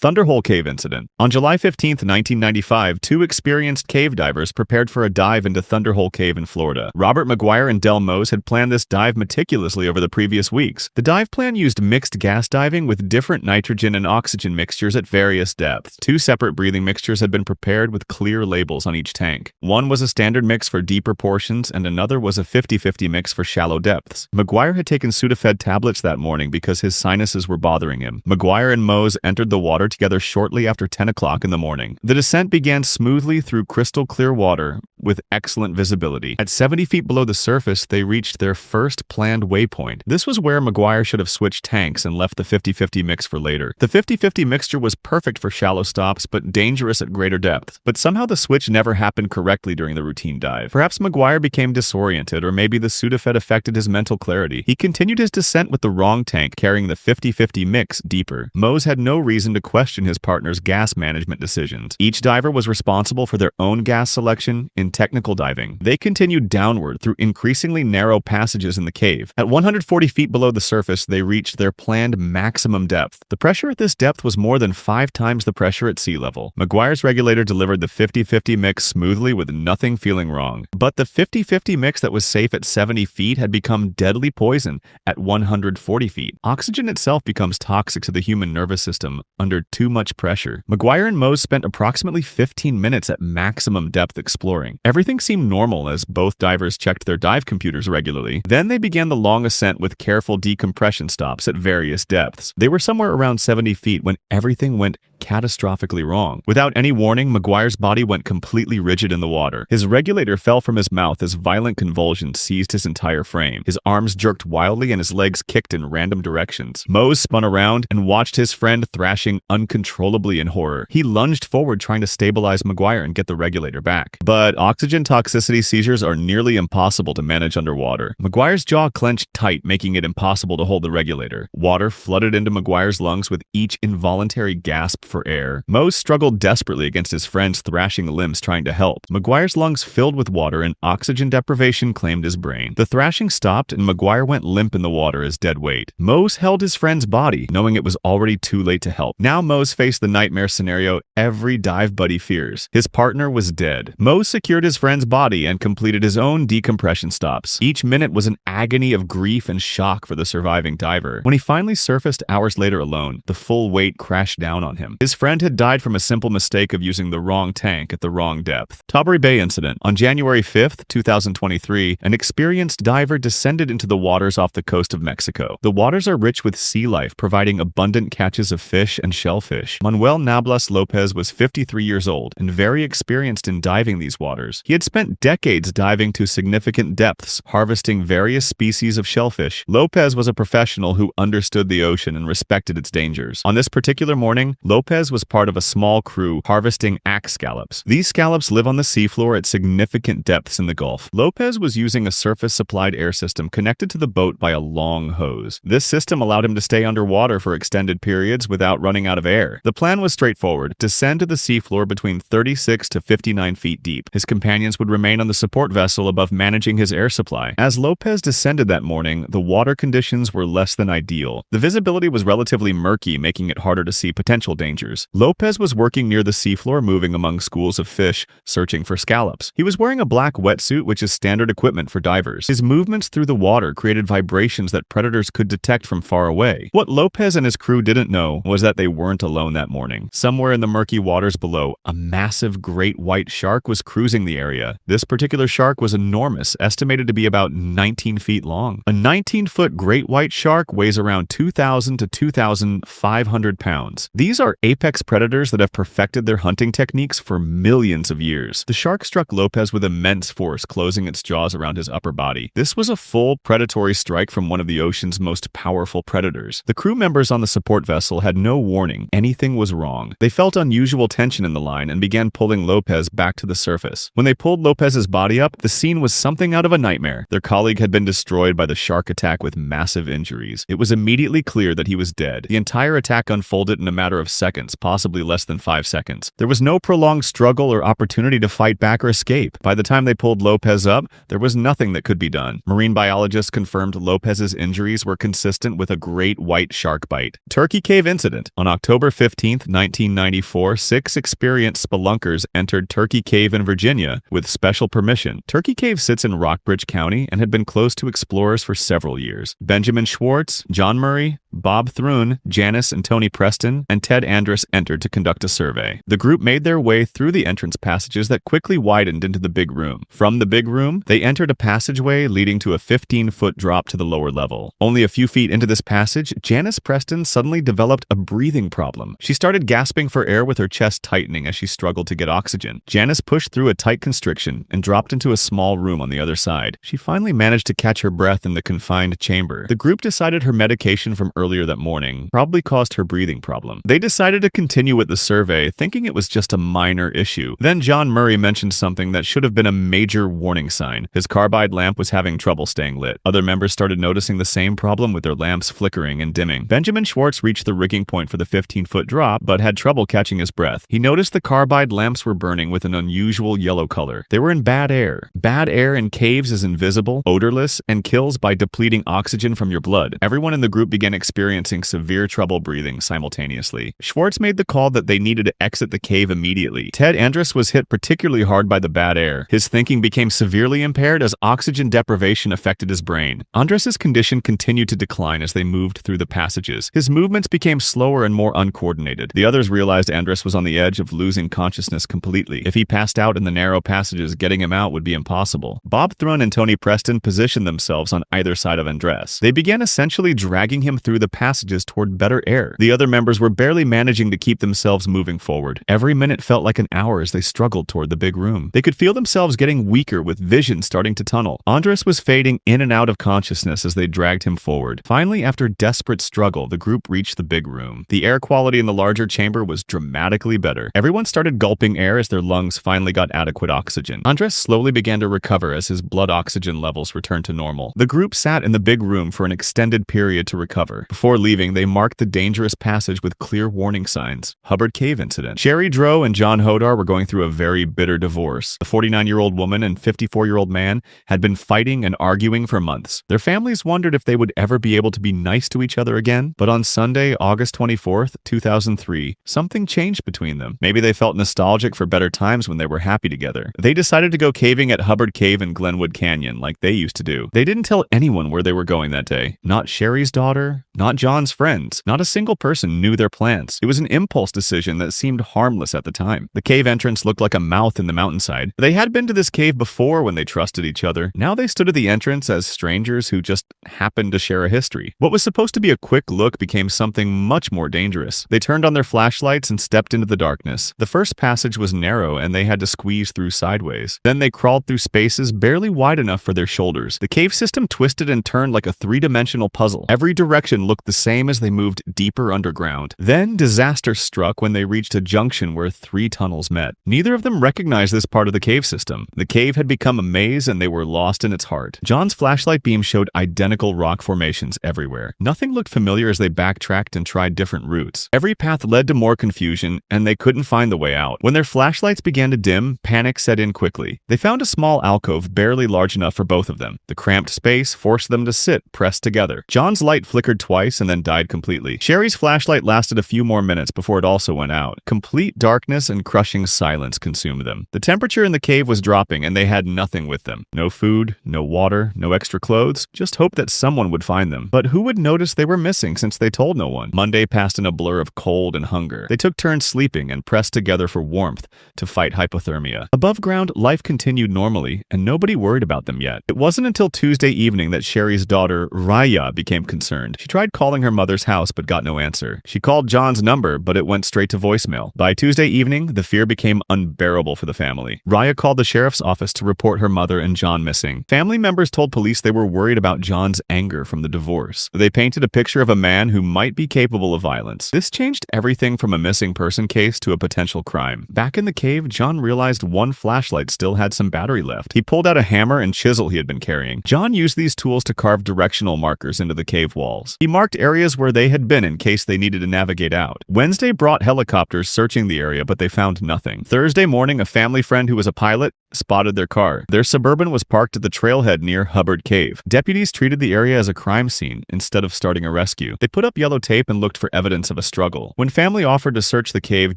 Thunderhole Cave Incident. On July 15, 1995, two experienced cave divers prepared for a dive into Thunderhole Cave in Florida. Robert McGuire and Del Mose had planned this dive meticulously over the previous weeks. The dive plan used mixed gas diving with different nitrogen and oxygen mixtures at various depths. Two separate breathing mixtures had been prepared with clear labels on each tank. One was a standard mix for deeper portions, and another was a 50-50 mix for shallow depths. McGuire had taken Sudafed tablets that morning because his sinuses were bothering him. McGuire and Mose entered the water together shortly after 10 o'clock in the morning. The descent began smoothly through crystal clear water with excellent visibility. At 70 feet below the surface, they reached their first planned waypoint. This was where McGuire should have switched tanks and left the 50-50 mix for later. The 50-50 mixture was perfect for shallow stops, but dangerous at greater depth. But somehow the switch never happened correctly during the routine dive. Perhaps McGuire became disoriented, or maybe the Sudafed affected his mental clarity. He continued his descent with the wrong tank, carrying the 50-50 mix deeper. Mose had no reason to question his partner's gas management decisions. Each diver was responsible for their own gas selection in technical diving. They continued downward through increasingly narrow passages in the cave. At 140 feet below the surface, they reached their planned maximum depth. The pressure at this depth was more than 5 times the pressure at sea level. McGuire's regulator delivered the 50-50 mix smoothly with nothing feeling wrong. But the 50-50 mix that was safe at 70 feet had become deadly poison at 140 feet. Oxygen itself becomes toxic to the human nervous system under too much pressure. McGuire and Mose spent approximately 15 minutes at maximum depth exploring. Everything seemed normal as both divers checked their dive computers regularly. Then they began the long ascent with careful decompression stops at various depths. They were somewhere around 70 feet when everything went catastrophically wrong. Without any warning, McGuire's body went completely rigid in the water. His regulator fell from his mouth as violent convulsions seized his entire frame. His arms jerked wildly and his legs kicked in random directions. Mose spun around and watched his friend thrashing uncontrollably in horror. He lunged forward trying to stabilize McGuire and get the regulator back. But oxygen toxicity seizures are nearly impossible to manage underwater. McGuire's jaw clenched tight, making it impossible to hold the regulator. Water flooded into McGuire's lungs with each involuntary gasp for air. Mose struggled desperately against his friend's thrashing limbs trying to help. McGuire's lungs filled with water and oxygen deprivation claimed his brain. The thrashing stopped and McGuire went limp in the water as dead weight. Mose held his friend's body, knowing it was already too late to help. Now Mose faced the nightmare scenario every dive buddy fears. His partner was dead. Mose secured his friend's body and completed his own decompression stops. Each minute was an agony of grief and shock for the surviving diver. When he finally surfaced hours later alone, the full weight crashed down on him. His friend had died from a simple mistake of using the wrong tank at the wrong depth. Tóbari Bay Incident. On January 5, 2023, an experienced diver descended into the waters off the coast of Mexico. The waters are rich with sea life, providing abundant catches of fish and shellfish. Manuel Nablas Lopez was 53 years old and very experienced in diving these waters. He had spent decades diving to significant depths, harvesting various species of shellfish. Lopez was a professional who understood the ocean and respected its dangers. On this particular morning, Lopez was part of a small crew harvesting axe scallops. These scallops live on the seafloor at significant depths in the Gulf. Lopez was using a surface-supplied air system connected to the boat by a long hose. This system allowed him to stay underwater for extended periods without running out of air. The plan was straightforward: descend to the seafloor between 36 to 59 feet deep. His companions would remain on the support vessel above managing his air supply. As Lopez descended that morning, the water conditions were less than ideal. The visibility was relatively murky, making it harder to see potential dangers. Lopez was working near the seafloor, moving among schools of fish, searching for scallops. He was wearing a black wetsuit, which is standard equipment for divers. His movements through the water created vibrations that predators could detect from far away. What Lopez and his crew didn't know was that they weren't alone that morning. Somewhere in the murky waters below, a massive great white shark was cruising the area. This particular shark was enormous, estimated to be about 19 feet long. A 19-foot great white shark weighs around 2,000 to 2,500 pounds. These are apex predators that have perfected their hunting techniques for millions of years. The shark struck Lopez with immense force, closing its jaws around his upper body. This was a full predatory strike from one of the ocean's most powerful predators. The crew members on the support vessel had no warning anything was wrong. They felt unusual tension in the line and began pulling Lopez back to the surface. When they pulled Lopez's body up, the scene was something out of a nightmare. Their colleague had been destroyed by the shark attack with massive injuries. It was immediately clear that he was dead. The entire attack unfolded in a matter of seconds seconds, possibly less than 5 seconds. There was no prolonged struggle or opportunity to fight back or escape. By the time they pulled Lopez up, there was nothing that could be done. Marine biologists confirmed Lopez's injuries were consistent with a great white shark bite. Turkey Cave Incident. On October 15, 1994, 6 experienced spelunkers entered Turkey Cave in Virginia with special permission. Turkey Cave sits in Rockbridge County and had been closed to explorers for several years. Benjamin Schwartz, John Murray, Bob Thrun, Janice and Tony Preston, and Ted Andrus entered to conduct a survey. The group made their way through the entrance passages that quickly widened into the big room. From the big room, they entered a passageway leading to a 15-foot drop to the lower level. Only a few feet into this passage, Janice Preston suddenly developed a breathing problem. She started gasping for air with her chest tightening as she struggled to get oxygen. Janice pushed through a tight constriction and dropped into a small room on the other side. She finally managed to catch her breath in the confined chamber. The group decided her medication from earlier that morning probably caused her breathing problem. They decided to continue with the survey, thinking it was just a minor issue. Then John Murray mentioned something that should have been a major warning sign. His carbide lamp was having trouble staying lit. Other members started noticing the same problem with their lamps flickering and dimming. Benjamin Schwartz reached the rigging point for the 15-foot drop, but had trouble catching his breath. He noticed the carbide lamps were burning with an unusual yellow color. They were in bad air. Bad air in caves is invisible, odorless, and kills by depleting oxygen from your blood. Everyone in the group began experiencing severe trouble breathing simultaneously. Schwartz made the call that they needed to exit the cave immediately. Ted Andrus was hit particularly hard by the bad air. His thinking became severely impaired as oxygen deprivation affected his brain. Andrus's condition continued to decline as they moved through the passages. His movements became slower and more uncoordinated. The others realized Andrus was on the edge of losing consciousness completely. If he passed out in the narrow passages, getting him out would be impossible. Bob Thrun and Tony Preston positioned themselves on either side of Andrus. They began essentially dragging him through the passages toward better air. The other members were barely managing to keep themselves moving forward. Every minute felt like an hour as they struggled toward the big room. They could feel themselves getting weaker with vision starting to tunnel. Andrus was fading in and out of consciousness as they dragged him forward. Finally, after desperate struggle, the group reached the big room. The air quality in the larger chamber was dramatically better. Everyone started gulping air as their lungs finally got adequate oxygen. Andrus slowly began to recover as his blood oxygen levels returned to normal. The group sat in the big room for an extended period to recover. Before leaving, they marked the dangerous passage with clear warning signs. Hubbard Cave Incident. Sherry Droe and John Hodar were going through a very bitter divorce. The 49-year-old woman and 54-year-old man had been fighting and arguing for months. Their families wondered if they would ever be able to be nice to each other again. But on Sunday, August 24th, 2003, something changed between them. Maybe they felt nostalgic for better times when they were happy together. They decided to go caving at Hubbard Cave in Glenwood Canyon like they used to do. They didn't tell anyone where they were going that day. Not Sherry's daughter, not John's friends. Not a single person knew their plans. It was an impulse decision that seemed harmless at the time. The cave entrance looked like a mouth in the mountainside. They had been to this cave before when they trusted each other. Now they stood at the entrance as strangers who just happened to share a history. What was supposed to be a quick look became something much more dangerous. They turned on their flashlights and stepped into the darkness. The first passage was narrow and they had to squeeze through sideways. Then they crawled through spaces barely wide enough for their shoulders. The cave system twisted and turned like a three-dimensional puzzle. Every direction looked the same as they moved deeper underground. Then disaster struck when they reached a junction where 3 tunnels met. Neither of them recognized this part of the cave system. The cave had become a maze and they were lost in its heart. John's flashlight beam showed identical rock formations everywhere. Nothing looked familiar as they backtracked and tried different routes. Every path led to more confusion and they couldn't find the way out. When their flashlights began to dim, panic set in quickly. They found a small alcove barely large enough for both of them. The cramped space forced them to sit pressed together. John's light flickered twice and then died completely. Sherry's flashlight lasted a few more minutes before it also went out. Complete darkness and crushing silence consumed them. The temperature in the cave was dropping and they had nothing with them. No food, no water, no extra clothes, just hope that someone would find them. But who would notice they were missing since they told no one? Monday passed in a blur of cold and hunger. They took turns sleeping and pressed together for warmth to fight hypothermia. Above ground, life continued normally and nobody worried about them yet. It wasn't until Tuesday evening that Sherry's daughter, Raya, became concerned. She tried calling her mother's house but got no answer. She called John's number, but it went straight to voicemail. By Tuesday evening, the fear became unbearable for the family. Raya called the sheriff's office to report her mother and John missing. Family members told police they were worried about John's anger from the divorce. They painted a picture of a man who might be capable of violence. This changed everything from a missing person case to a potential crime. Back in the cave, John realized one flashlight still had some battery left. He pulled out a hammer and chisel he had been carrying. John used these tools to carve directional markers into the cave walls. He marked marked areas where they had been in case they needed to navigate out. Wednesday brought helicopters searching the area, but they found nothing. Thursday morning, a family friend who was a pilot spotted their car. Their Suburban was parked at the trailhead near Hubbard Cave. Deputies treated the area as a crime scene instead of starting a rescue. They put up yellow tape and looked for evidence of a struggle. When family offered to search the cave,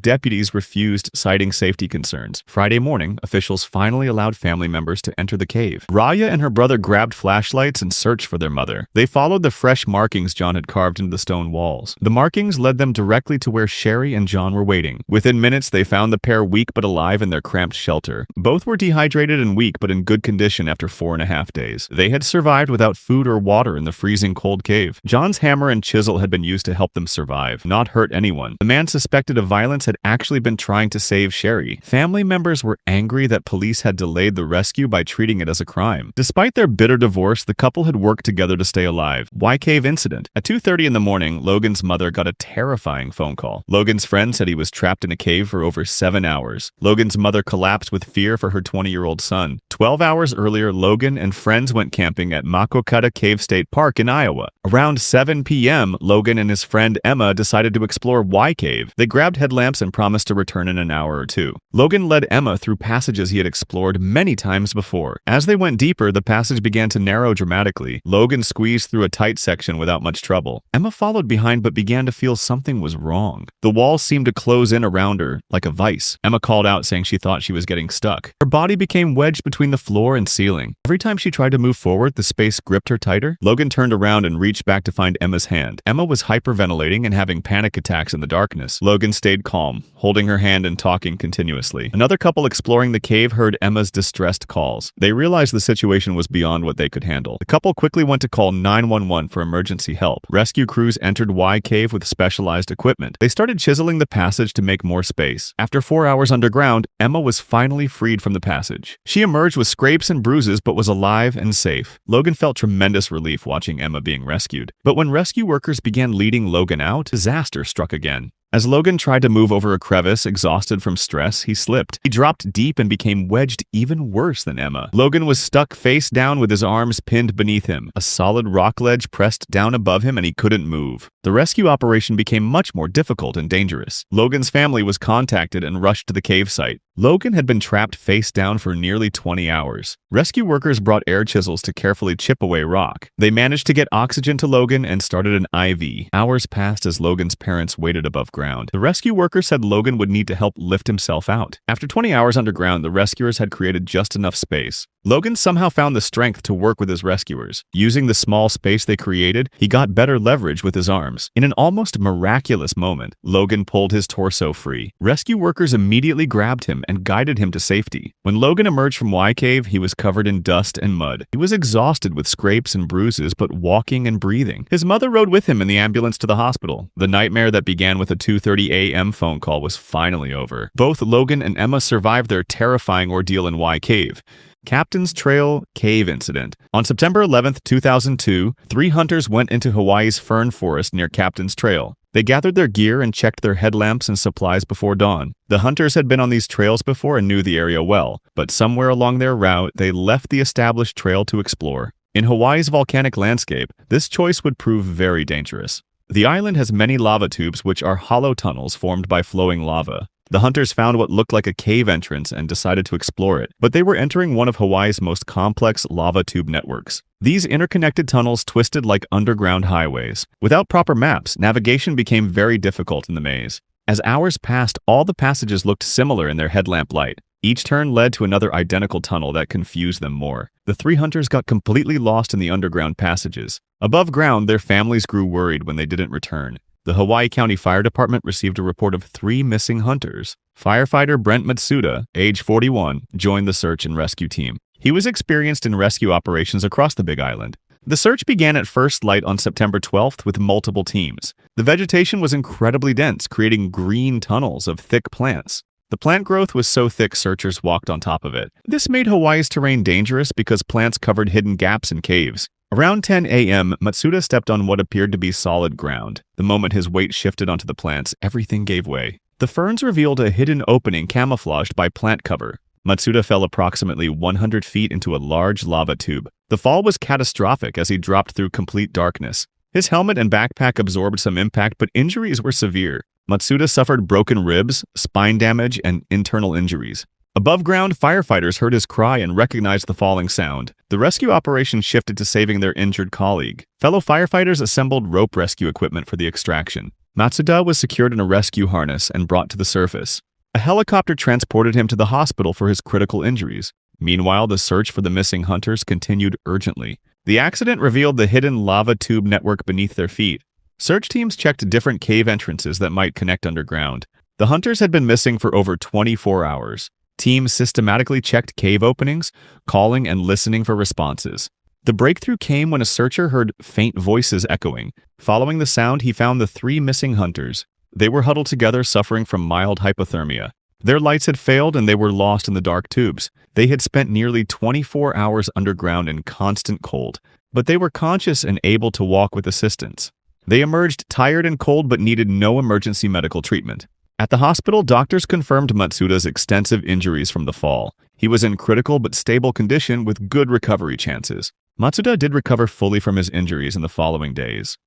deputies refused, citing safety concerns. Friday morning, officials finally allowed family members to enter the cave. Raya and her brother grabbed flashlights and searched for their mother. They followed the fresh markings John had carved into the stone walls. The markings led them directly to where Sherry and John were waiting. Within minutes, they found the pair weak but alive in their cramped shelter. Both were dehydrated and weak but in good condition after 4.5 days. They had survived without food or water in the freezing cold cave. John's hammer and chisel had been used to help them survive, not hurt anyone. The man suspected of violence had actually been trying to save Sherry. Family members were angry that police had delayed the rescue by treating it as a crime. Despite their bitter divorce, the couple had worked together to stay alive. Wye Cave Incident. At 2:30 in the morning, Logan's mother got a terrifying phone call. Logan's friend said he was trapped in a cave for over 7 hours. Logan's mother collapsed with fear for her 20-year-old son. 12 hours earlier, Logan and friends went camping at Makokata Cave State Park in Iowa. Around 7 p.m., Logan and his friend Emma decided to explore Wye Cave. They grabbed headlamps and promised to return in an hour or two. Logan led Emma through passages he had explored many times before. As they went deeper, the passage began to narrow dramatically. Logan squeezed through a tight section without much trouble. Emma followed behind but began to feel something was wrong. The wall seemed to close in around her like a vice. Emma called out, saying she thought she was getting stuck. Her body became wedged between the floor and ceiling. Every time she tried to move forward, the space gripped her tighter. Logan turned around and reached back to find Emma's hand. Emma was hyperventilating and having panic attacks in the darkness. Logan stayed calm, holding her hand and talking continuously. Another couple exploring the cave heard Emma's distressed calls. They realized the situation was beyond what they could handle. The couple quickly went to call 911 for emergency help. Rescue crews entered Wye Cave with specialized equipment. They started chiseling the passage to make more space. After 4 hours underground, Emma was finally freed from the passage. She emerged with scrapes and bruises but was alive and safe. Logan felt tremendous relief watching Emma being rescued. But when rescue workers began leading Logan out, disaster struck again. As Logan tried to move over a crevice, exhausted from stress, he slipped. He dropped deep and became wedged even worse than Emma. Logan was stuck face down with his arms pinned beneath him. A solid rock ledge pressed down above him and he couldn't move. The rescue operation became much more difficult and dangerous. Logan's family was contacted and rushed to the cave site. Logan had been trapped face down for nearly 20 hours. Rescue workers brought air chisels to carefully chip away rock. They managed to get oxygen to Logan and started an IV. Hours passed as Logan's parents waited above ground. The rescue workers said Logan would need to help lift himself out. After 20 hours underground, the rescuers had created just enough space. Logan somehow found the strength to work with his rescuers. Using the small space they created, he got better leverage with his arms. In an almost miraculous moment, Logan pulled his torso free. Rescue workers immediately grabbed him and guided him to safety. When Logan emerged from Wye Cave, he was covered in dust and mud. He was exhausted with scrapes and bruises, but walking and breathing. His mother rode with him in the ambulance to the hospital. The nightmare that began with a 2:30 a.m. phone call was finally over. Both Logan and Emma survived their terrifying ordeal in Wye Cave. Captain's Trail Cave Incident. On September 11, 2002, 3 hunters went into Hawaii's fern forest near Captain's Trail. They gathered their gear and checked their headlamps and supplies before dawn. The hunters had been on these trails before and knew the area well, but somewhere along their route, they left the established trail to explore. In Hawaii's volcanic landscape, this choice would prove very dangerous. The island has many lava tubes which are hollow tunnels formed by flowing lava. The hunters found what looked like a cave entrance and decided to explore it, but they were entering one of Hawaii's most complex lava tube networks. These interconnected tunnels twisted like underground highways. Without proper maps, navigation became very difficult in the maze. As hours passed, all the passages looked similar in their headlamp light. Each turn led to another identical tunnel that confused them more. The 3 hunters got completely lost in the underground passages. Above ground, their families grew worried when they didn't return. The Hawaii County Fire Department received a report of 3 missing hunters. Firefighter Brent Matsuda, age 41, joined the search and rescue team. He was experienced in rescue operations across the Big Island. The search began at first light on September 12th with multiple teams. The vegetation was incredibly dense, creating green tunnels of thick plants. The plant growth was so thick searchers walked on top of it. This made Hawaii's terrain dangerous because plants covered hidden gaps and caves. Around 10 a.m., Matsuda stepped on what appeared to be solid ground. The moment his weight shifted onto the plants, everything gave way. The ferns revealed a hidden opening camouflaged by plant cover. Matsuda fell approximately 100 feet into a large lava tube. The fall was catastrophic as he dropped through complete darkness. His helmet and backpack absorbed some impact, but injuries were severe. Matsuda suffered broken ribs, spine damage, and internal injuries. Above ground, firefighters heard his cry and recognized the falling sound. The rescue operation shifted to saving their injured colleague. Fellow firefighters assembled rope rescue equipment for the extraction. Matsuda was secured in a rescue harness and brought to the surface. A helicopter transported him to the hospital for his critical injuries. Meanwhile, the search for the missing hunters continued urgently. The accident revealed the hidden lava tube network beneath their feet. Search teams checked different cave entrances that might connect underground. The hunters had been missing for over 24 hours. Teams systematically checked cave openings, calling and listening for responses. The breakthrough came when a searcher heard faint voices echoing. Following the sound, he found the 3 missing hunters. They were huddled together, suffering from mild hypothermia. Their lights had failed and they were lost in the dark tubes. They had spent nearly 24 hours underground in constant cold, but they were conscious and able to walk with assistance. They emerged tired and cold but needed no emergency medical treatment. At the hospital, doctors confirmed Matsuda's extensive injuries from the fall. He was in critical but stable condition with good recovery chances. Matsuda did recover fully from his injuries in the following days.